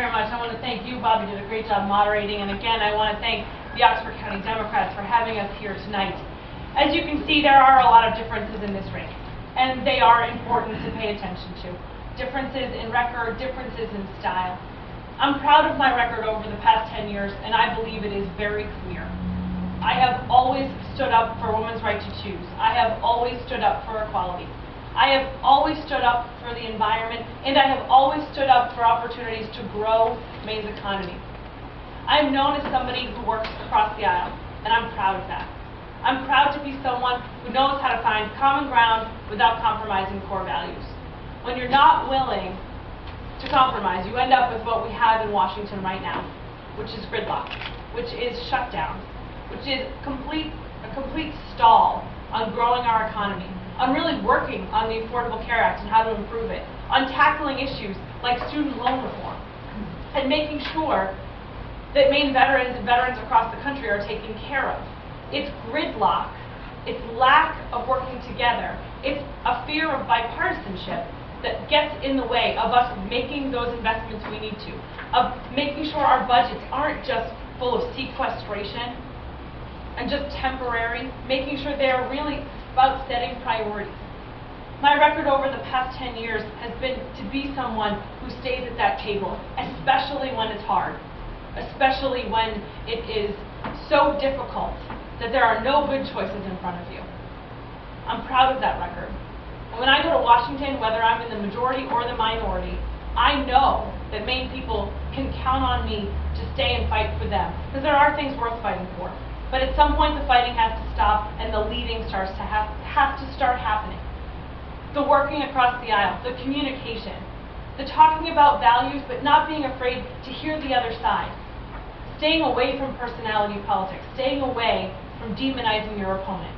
very much. I want to thank you, Bob. You did a great job moderating. And again, I want to thank the Oxford County Democrats for having us here tonight. As you can see, there are a lot of differences in this race, and they are important to pay attention to. Differences in record, differences in style. I'm proud of my record over the past 10 years, and I believe it is very clear. I have always stood up for women's right to choose. I have always stood up for equality. I have always stood up for the environment, and I have always stood up for opportunities to grow Maine's economy. I am known as somebody who works across the aisle, and I'm proud of that. I'm proud to be someone who knows how to find common ground without compromising core values. When you're not willing to compromise, you end up with what we have in Washington right now, which is gridlock, which is shutdown, which is a complete stall on growing our economy, on really working on the Affordable Care Act and how to improve it, on tackling issues like student loan reform, and making sure that Maine veterans and veterans across the country are taken care of. It's gridlock, it's lack of working together, it's a fear of bipartisanship that gets in the way of us making those investments we need to, of making sure our budgets aren't just full of sequestration and just temporary, making sure they are really about setting priorities. My record over the past 10 years has been to be someone who stays at that table, especially when it's hard, especially when it is so difficult that there are no good choices in front of you. I'm proud of that record. And when I go to Washington, whether I'm in the majority or the minority, I know that Maine people can count on me to stay and fight for them, because there are things worth fighting for. But at some point, the fighting has to stop, and the leading has to start happening. The working across the aisle, the communication, the talking about values, but not being afraid to hear the other side. Staying away from personality politics, staying away from demonizing your opponent.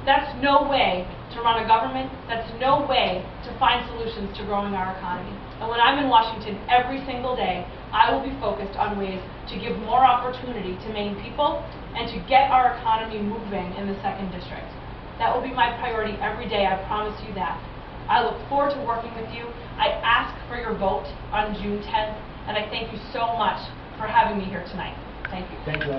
That's no way to run a government. That's no way to find solutions to growing our economy. And when I'm in Washington every single day, I will be focused on ways to give more opportunity to Maine people and to get our economy moving in the 2nd District. That will be my priority every day, I promise you that. I look forward to working with you. I ask for your vote on June 10th, and I thank you so much for having me here tonight. Thank you. Thank you.